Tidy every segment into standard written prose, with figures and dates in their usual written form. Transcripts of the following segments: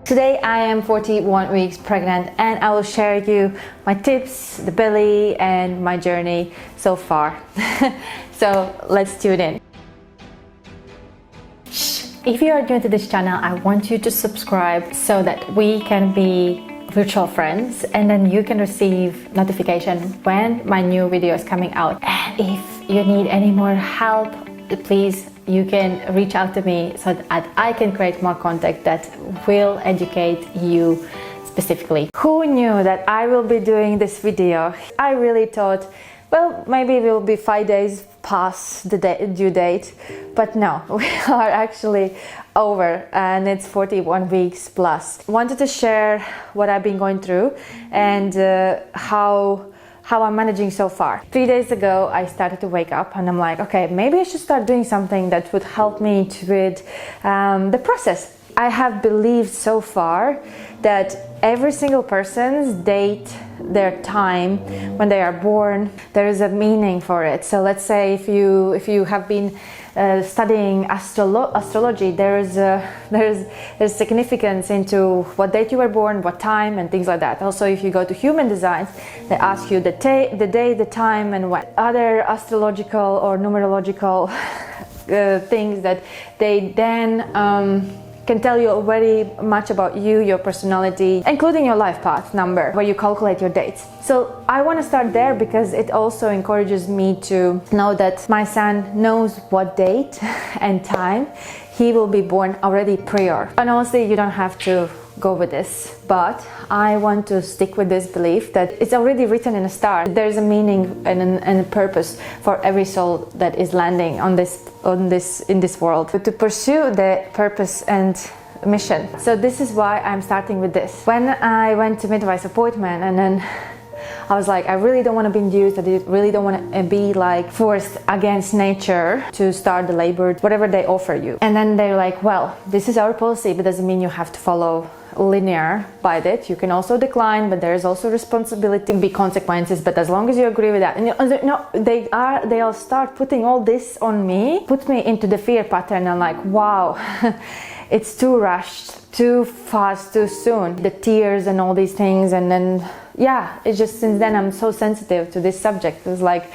Today I am 41 weeks pregnant and I will share you my tips, the belly and my journey so far. So let's tune in. If you are new to this channel, I want you to subscribe so that we can be virtual friends and then you can receive notification when my new video is coming out. And if you need any more help, please, you can reach out to me so that I can create more content that will educate you specifically. Who knew that I will be doing this video? I really thought, well, maybe it will be 5 days past the due date, but no, we are actually over and it's 41 weeks plus. Wanted to share what I've been going through and how I'm managing so far. 3 days ago, I started to wake up and I'm like, okay, maybe I should start doing something that would help me with the process. I have believed so far that every single person's date, their time when they are born, there is a meaning for it. So let's say if you have been studying astrology, there's significance into what date you were born, what time, and things like that. Also, if you go to human designs, they ask you the day, the time, and what other astrological or numerological things that they then can tell you very much about you, your personality, including your life path number, where you calculate your dates. So I want to start there because it also encourages me to know that my son knows what date and time he will be born already prior. And honestly, you don't have to go with this, but I want to stick with this belief that it's already written in a star. There's a meaning and a purpose for every soul that is landing in this world to pursue the purpose and mission. So this is why I'm starting with this. When I went to midwife appointment and then I was like, I really don't want to be induced. I really don't want to be like forced against nature to start the labor, whatever they offer you. And then they're like, well, this is our policy, but doesn't mean you have to follow linear by it. You can also decline, but there is also responsibility and be consequences. But as long as you agree with that, and no, they'll start putting all this on me, put me into the fear pattern. I'm like, wow, it's too rushed, too fast, too soon. The tears and all these things, and then yeah, it's just since then I'm so sensitive to this subject. It was like,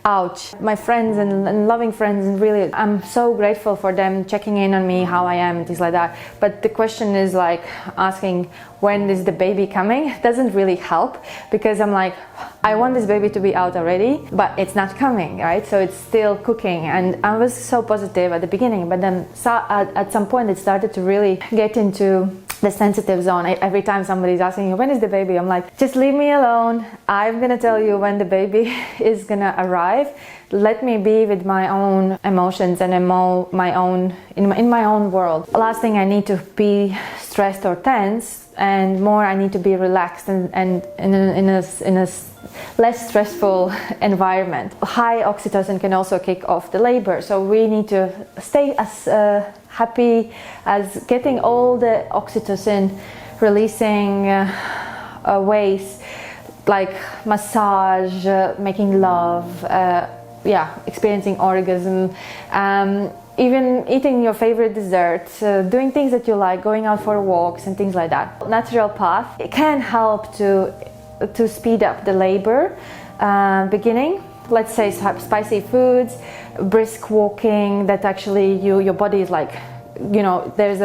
ouch. My friends and loving friends, and really I'm so grateful for them checking in on me, how I am and things like that. But the question is like asking, when is the baby coming? It doesn't really help because I'm like, I want this baby to be out already, but it's not coming, right? So it's still cooking. And I was so positive at the beginning, but then at some point it started to really get into the sensitive zone. Every time somebody's asking you, when is the baby? I'm like, just leave me alone. I'm gonna tell you when the baby is gonna arrive. Let me be with my own emotions and in my own world. Last thing, I need to be stressed or tense, and more I need to be relaxed and in a less stressful environment. High oxytocin can also kick off the labor, so we need to stay as happy as getting all the oxytocin releasing ways, like massage, making love, experiencing orgasm, even eating your favorite desserts, doing things that you like, going out for walks and things like that. Natural path, it can help to speed up the labor beginning. Let's say spicy foods, brisk walking, that actually your body is like, you know, there's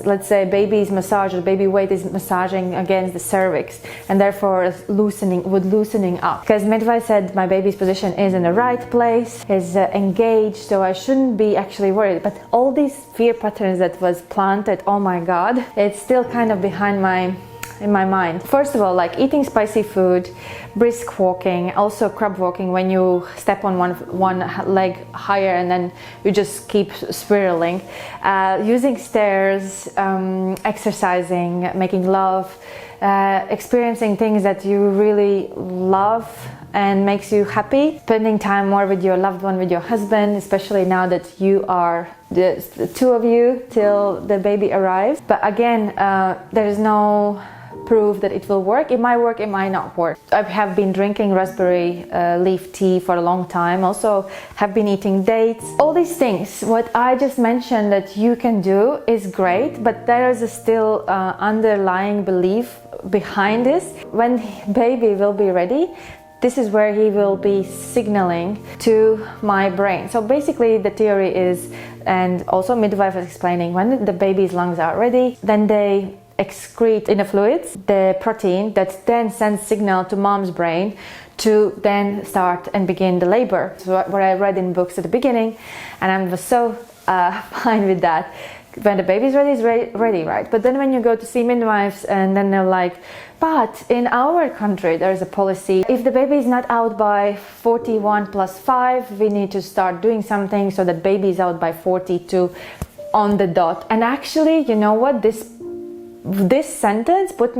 let's say baby's massage or baby weight is massaging against the cervix and therefore loosening up. Because midwife said my baby's position is in the right place, is engaged, so I shouldn't be actually worried. But all these fear patterns that was planted, oh my god, it's still kind of in my mind. First of all, like eating spicy food, brisk walking, also crab walking when you step on one leg higher and then you just keep spiraling, using stairs, exercising, making love, experiencing things that you really love and makes you happy, spending time more with your loved one, with your husband, especially now that you are the two of you till the baby arrives. But again, there is no proof that it will work. It might work, it might not work. I have been drinking raspberry leaf tea for a long time, also have been eating dates. All these things, what I just mentioned that you can do is great, but there is a still underlying belief behind this. When baby will be ready, this is where he will be signaling to my brain. So basically the theory is, and also midwife is explaining, when the baby's lungs are ready, then they excrete in the fluids the protein that then sends signal to mom's brain to then start and begin the labor. So what I read in books at the beginning, and I was so fine with that. When the baby's ready, is ready, right? But then when you go to see midwives, and then they're like, but in our country there is a policy, if the baby is not out by 41 plus 5, we need to start doing something so that baby is out by 42 on the dot. And actually, you know what, this sentence put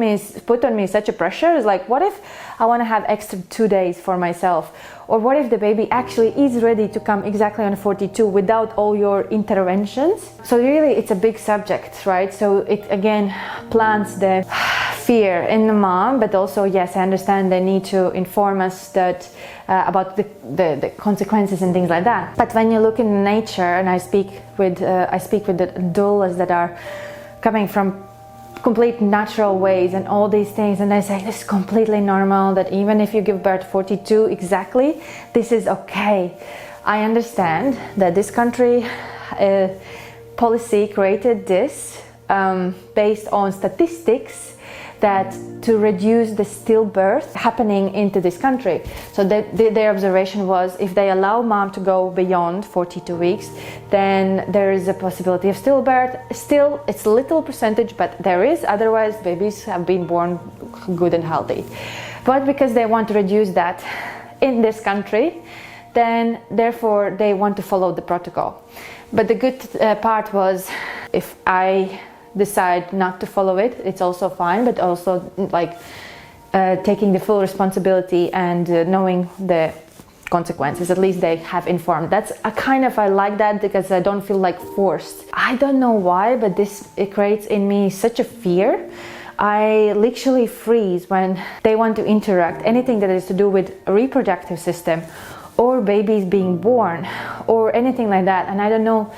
on me such a pressure. It's like, what if I want to have extra 2 days for myself? Or what if the baby actually is ready to come exactly on 42 without all your interventions? So really it's a big subject, right? So it again plants the fear in the mom, but also, yes, I understand they need to inform us that about the consequences and things like that. But when you look in nature, and I speak with the doulas that are coming from complete natural ways and all these things, and they say this is completely normal, that even if you give birth 42 exactly, this is okay. I understand that this country policy created this based on statistics that to reduce the stillbirth happening into this country. So their observation was, if they allow mom to go beyond 42 weeks, then there is a possibility of stillbirth. Still, it's a little percentage, but there is. Otherwise, babies have been born good and healthy. But because they want to reduce that in this country, then therefore they want to follow the protocol. But the good part was, if I decide not to follow it, it's also fine, but also like taking the full responsibility and knowing the consequences. At least they have informed. That's I like that, because I don't feel like forced. I don't know why, but it creates in me such a fear. I literally freeze when they want to interact anything that is to do with a reproductive system or babies being born or anything like that. And I don't know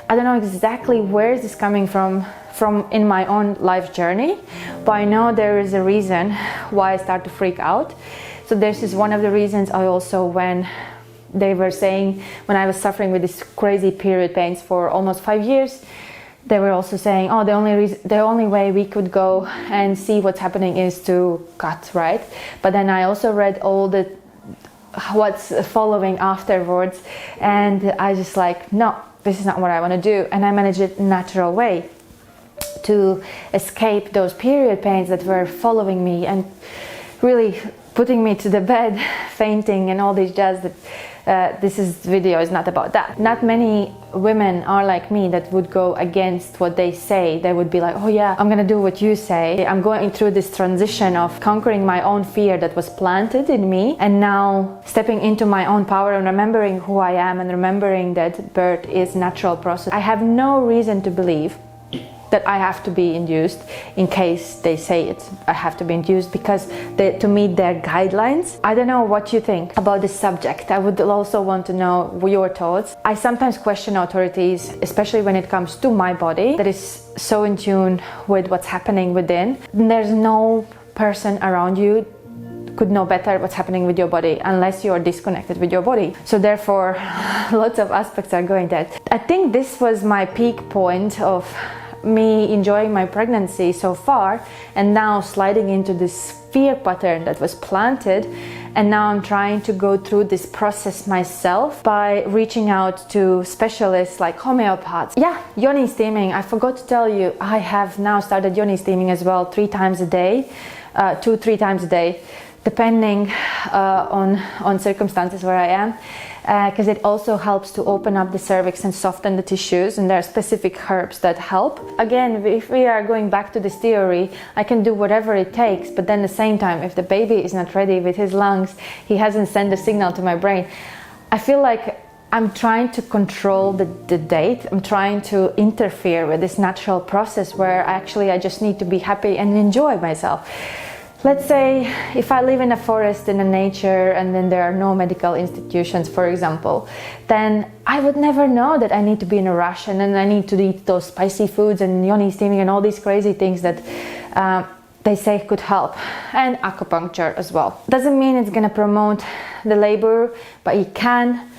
exactly where is this coming from in my own life journey, but I know there is a reason why I start to freak out. So this is one of the reasons. I also, when they were saying, when I was suffering with these crazy period pains for almost 5 years, they were also saying, oh, the only way we could go and see what's happening is to cut, right? But then I also read all what's following afterwards, and I just like, no, this is not what I want to do. And I managed it natural way to escape those period pains that were following me and really putting me to the bed, fainting and all these jazz. That this video is not about that. Not many women are like me that would go against what they say. They would be like, oh yeah, I'm gonna do what you say. I'm going through this transition of conquering my own fear that was planted in me, and now stepping into my own power and remembering who I am and remembering that birth is natural process. I have no reason to believe that I have to be induced in case they say it. I have to be induced because to meet their guidelines. I don't know what you think about this subject. I would also want to know your thoughts. I sometimes question authorities, especially when it comes to my body that is so in tune with what's happening within. There's no person around you could know better what's happening with your body unless you are disconnected with your body. So therefore, lots of aspects are going there. I think this was my peak point of me enjoying my pregnancy so far, and now sliding into this fear pattern that was planted, and now I'm trying to go through this process myself by reaching out to specialists like homeopaths. Yeah, yoni steaming, I forgot to tell you, I have now started yoni steaming as well, 3 times a day, 2-3 times a day, depending on circumstances where I am. Because it also helps to open up the cervix and soften the tissues, and there are specific herbs that help. Again, if we are going back to this theory, I can do whatever it takes, but then at the same time, if the baby is not ready with his lungs, he hasn't sent a signal to my brain. I feel like I'm trying to control the date. I'm trying to interfere with this natural process where actually I just need to be happy and enjoy myself. Let's say if I live in a forest in the nature and then there are no medical institutions, for example, then I would never know that I need to be in a rush and then I need to eat those spicy foods and yoni steaming and all these crazy things that they say could help, and acupuncture as well. Doesn't mean it's going to promote the labor, but it can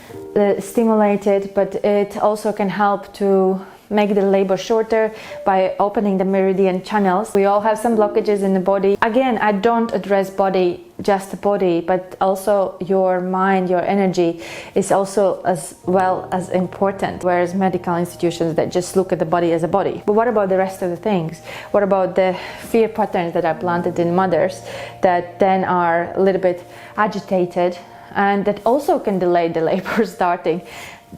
stimulate it, but it also can help to make the labor shorter by opening the meridian channels. We all have some blockages in the body. Again, I don't address body, just the body, but also your mind, your energy is also as well as important. Whereas medical institutions that just look at the body as a body. But what about the rest of the things? What about the fear patterns that are planted in mothers that then are a little bit agitated and that also can delay the labor starting?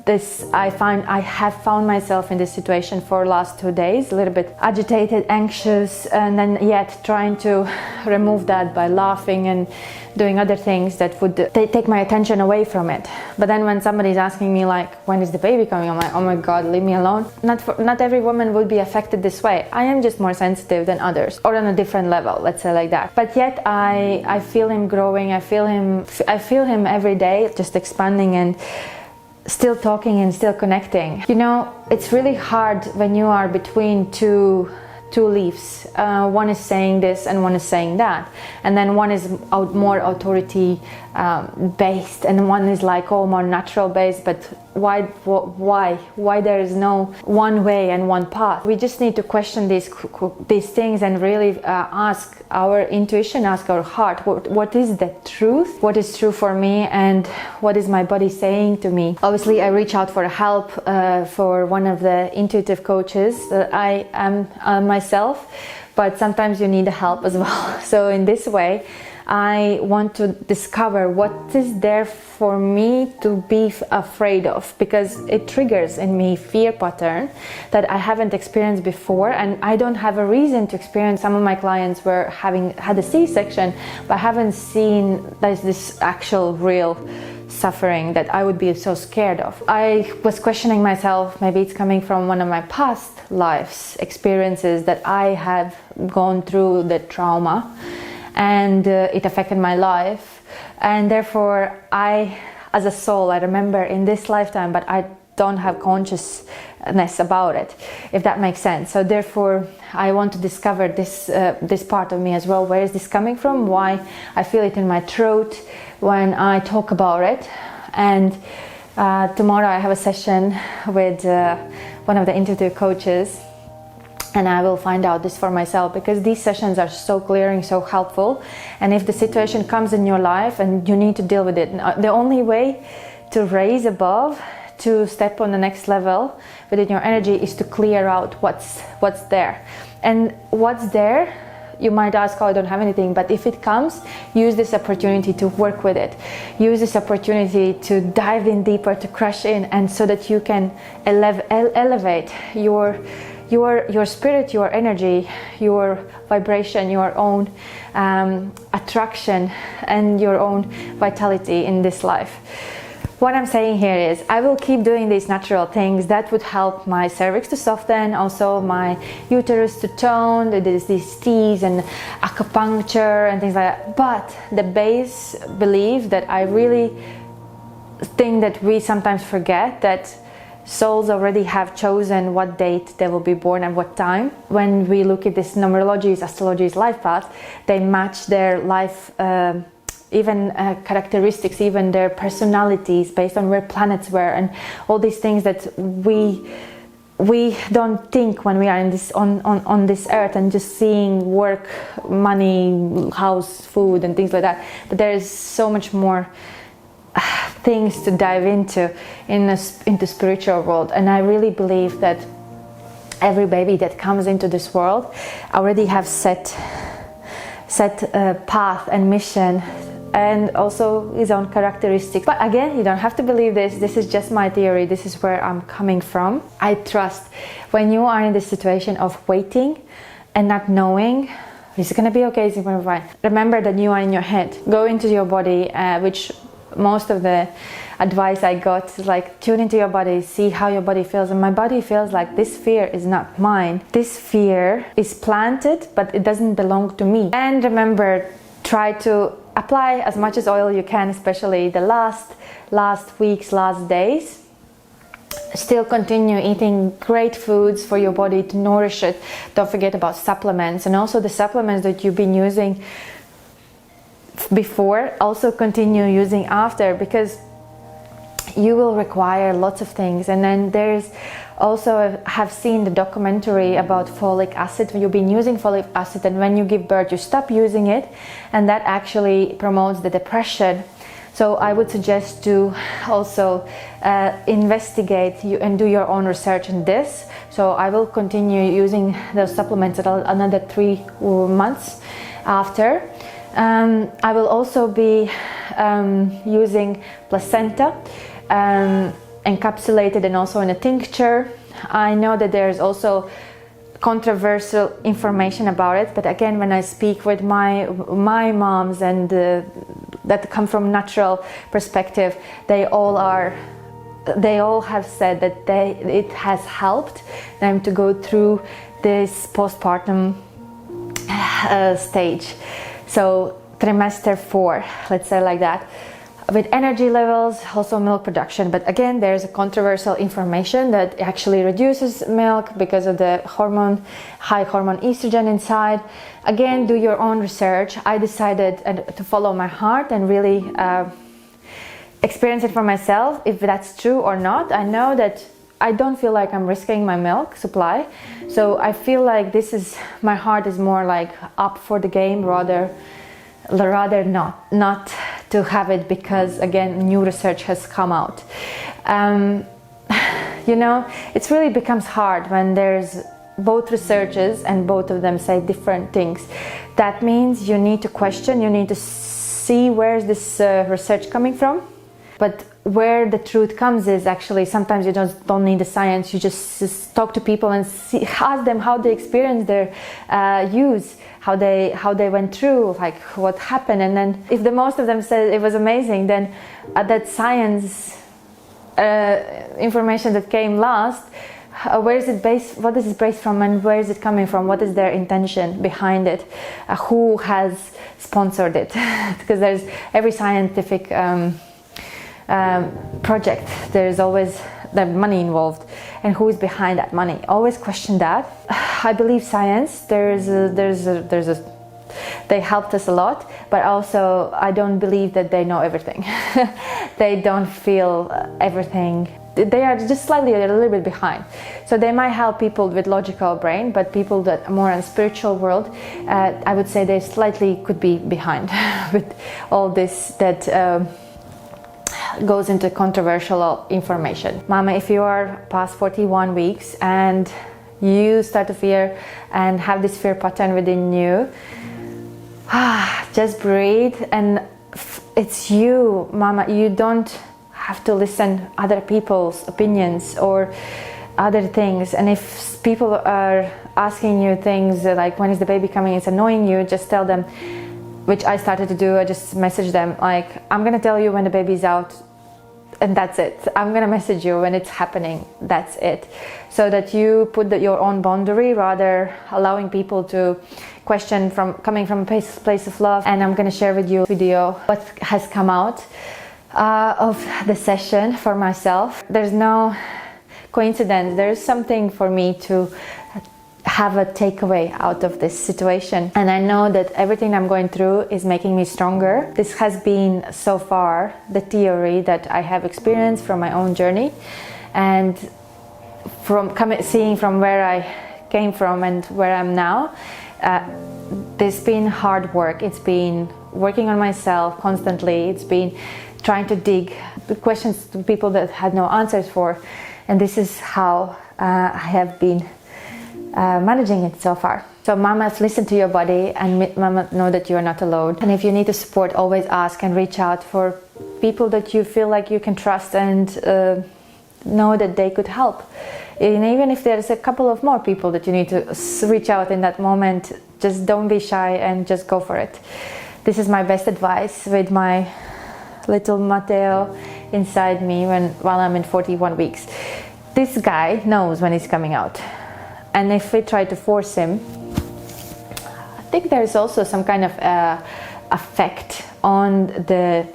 I have found myself in this situation for the last 2 days, a little bit agitated, anxious, and then yet trying to remove that by laughing and doing other things that would take my attention away from it. But then when somebody's asking me like, when is the baby coming? I'm like, oh my God, leave me alone. Not every woman would be affected this way. I am just more sensitive than others, or on a different level, let's say like that. But yet I feel him growing. I feel him every day, just expanding and still talking and still connecting. You know, it's really hard when you are between two leaves. One is saying this and one is saying that, and then one is more authority based and one is like more natural based. But why there is no one way and one path? We just need to question these things and really ask our intuition, ask our heart, what is the truth, what is true for me, and what is my body saying to me. Obviously I reach out for help for one of the intuitive coaches that I am myself, but sometimes you need help as well. So in this way I want to discover what is there for me to be afraid of, because it triggers in me fear pattern that I haven't experienced before, and I don't have a reason to experience. Some of my clients were having had a C-section, but haven't seen this actual real suffering that I would be so scared of. I was questioning myself, maybe it's coming from one of my past lives experiences that I have gone through the trauma, and it affected my life, and therefore I, as a soul, I remember in this lifetime, but I don't have consciousness about it, if that makes sense. So therefore I want to discover this part of me as well. Where is this coming from? Why I feel it in my throat when I talk about it. And tomorrow I have a session with one of the intuitive coaches, and I will find out this for myself, because these sessions are so clearing, so helpful. And if the situation comes in your life and you need to deal with it, the only way to raise above, to step on the next level within your energy, is to clear out what's there. And what's there, you might ask, oh, I don't have anything, but if it comes, use this opportunity to work with it. Use this opportunity to dive in deeper, to crush in, and so that you can elevate your spirit, your energy, your vibration, your own attraction, and your own vitality in this life. What I'm saying here is I will keep doing these natural things that would help my cervix to soften, also my uterus to tone. There's these teas and acupuncture and things like that. But the base belief that I really think that we sometimes forget, that souls already have chosen what date they will be born and what time. When we look at this numerologies, astrologies, life path, they match their life even characteristics, even their personalities based on where planets were, and all these things that we don't think when we are in this on this earth and just seeing work, money, house, food and things like that. But there is so much more things to dive into into spiritual world. And I really believe that every baby that comes into this world already have set path and mission, and also his own characteristics. But again, you don't have to believe this is just my theory, this is where I'm coming from. I trust when you are in this situation of waiting and not knowing, is it going to be okay, is it going to be fine? Remember that you are in your head. Go into your body, which most of the advice I got is like, tune into your body, see how your body feels. And my body feels like this fear is not mine. This fear is planted, but it doesn't belong to me. And remember, try to apply as much as oil you can, especially the last weeks, last days. Still continue eating great foods for your body to nourish it. Don't forget about supplements, and also the supplements that you've been using before, also continue using after, because you will require lots of things. And then there's also, have seen the documentary about folic acid. You've been using folic acid, and when you give birth you stop using it, and that actually promotes the depression. So I would suggest to also investigate and do your own research in this. So I will continue using those supplements another 3 months after. I will also be using placenta, encapsulated, and also in a tincture. I know that there's also controversial information about it, but again, when I speak with my moms and that come from natural perspective, they all have said that it has helped them to go through this postpartum stage. So trimester 4, let's say like that, with energy levels, also milk production. But again, there's a controversial information that actually reduces milk because of the high hormone estrogen inside. Again, do your own research. I decided to follow my heart and really experience it for myself, if that's true or not. I know that I don't feel like I'm risking my milk supply, so I feel like my heart is more like up for the game rather not to have it, because again, new research has come out. You know, it really becomes hard when there's both researchers and both of them say different things. That means you need to question, you need to see where is this research coming from. But where the truth comes is actually sometimes you don't need the science. You just talk to people and ask them how they experienced their use, how they went through, like what happened. And then if the most of them said it was amazing, then that science information that came last, where is it based? What is it based from, and where is it coming from? What is their intention behind it? Who has sponsored it? Because there's every scientific project, there's always the money involved, and who is behind that money. Always question that. I believe science, they helped us a lot, but also I don't believe that they know everything. They don't feel everything. They are just slightly a little bit behind. So they might help people with logical brain, but people that are more in spiritual world, I would say they slightly could be behind with all this that goes into controversial information. Mama, if you are past 41 weeks and you start to fear and have this fear pattern within you, just breathe, and it's you, Mama. You don't have to listen other people's opinions or other things. And if people are asking you things like when is the baby coming, it's annoying you, just tell them, which I started to do. I just message them like, I'm gonna tell you when the baby's out, and that's it. I'm gonna message you when it's happening, that's it. So that you put your own boundary, rather allowing people to question coming from a place of love. And I'm gonna share with you a video what has come out of the session for myself. There's no coincidence, there's something for me to have a takeaway out of this situation, and I know that everything I'm going through is making me stronger. This has been so far the theory that I have experienced from my own journey, and seeing from where I came from and where I'm now. There's been hard work. It's been working on myself constantly. It's been trying to dig the questions to people that had no answers for, and this is how I have been managing it so far. So mamas, listen to your body, and mama, know that you are not alone. And if you need the support, always ask and reach out for people that you feel like you can trust and know that they could help. And even if there's a couple of more people that you need to reach out in that moment, just don't be shy and just go for it. This is my best advice with my little Matteo inside me while I'm in 41 weeks. This guy knows when he's coming out, and if we try to force him, I think there's also some kind of effect on the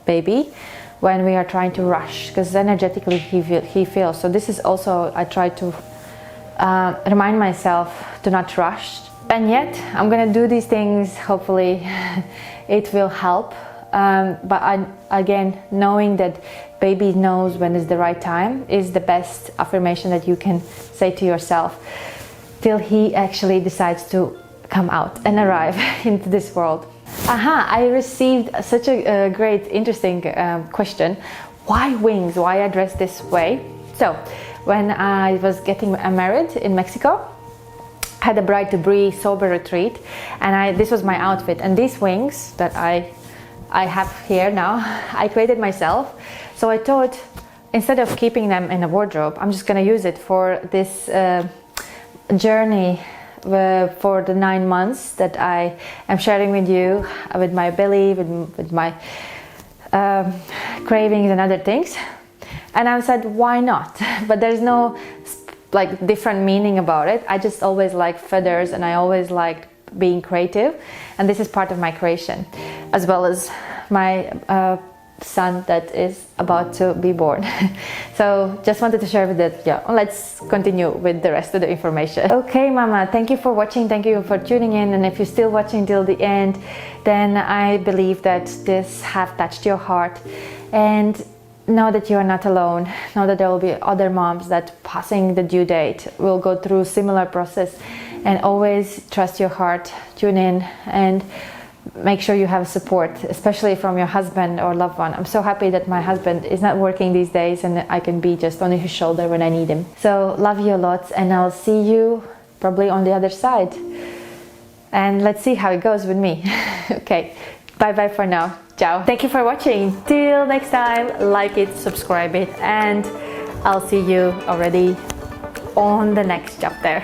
baby when we are trying to rush, because energetically he feels. So this is also, I try to remind myself to not rush, and yet I'm gonna do these things. Hopefully it will help, but again, knowing that baby knows when is the right time is the best affirmation that you can say to yourself till he actually decides to come out and arrive into this world. I received such a great, interesting question. Why wings? Why I dress this way? So, when I was getting married in Mexico, I had a bride to be sober retreat, and this was my outfit. And these wings that I have here now, I created myself. So I thought, instead of keeping them in a wardrobe, I'm just gonna use it for this journey for the 9 months that I am sharing with you, with my belly, with my cravings and other things. And I said, why not? But there's no like different meaning about it. I just always like feathers, and I always liked being creative, and this is part of my creation, as well as my son that is about to be born. So just wanted to share with that. Yeah, let's continue with the rest of the information. Okay, Mama, thank you for watching, thank you for tuning in, and if you're still watching till the end, then I believe that this have touched your heart, and know that you are not alone. Know that there will be other moms that passing the due date will go through similar process, and always trust your heart, tune in, and make sure you have support, especially from your husband or loved one. I'm so happy that my husband is not working these days, and I can be just on his shoulder when I need him. So love you a lot, and I'll see you probably on the other side, and let's see how it goes with me. Okay, bye bye for now. Ciao. Thank you for watching. Till next time, like it, subscribe it, and I'll see you already on the next chapter.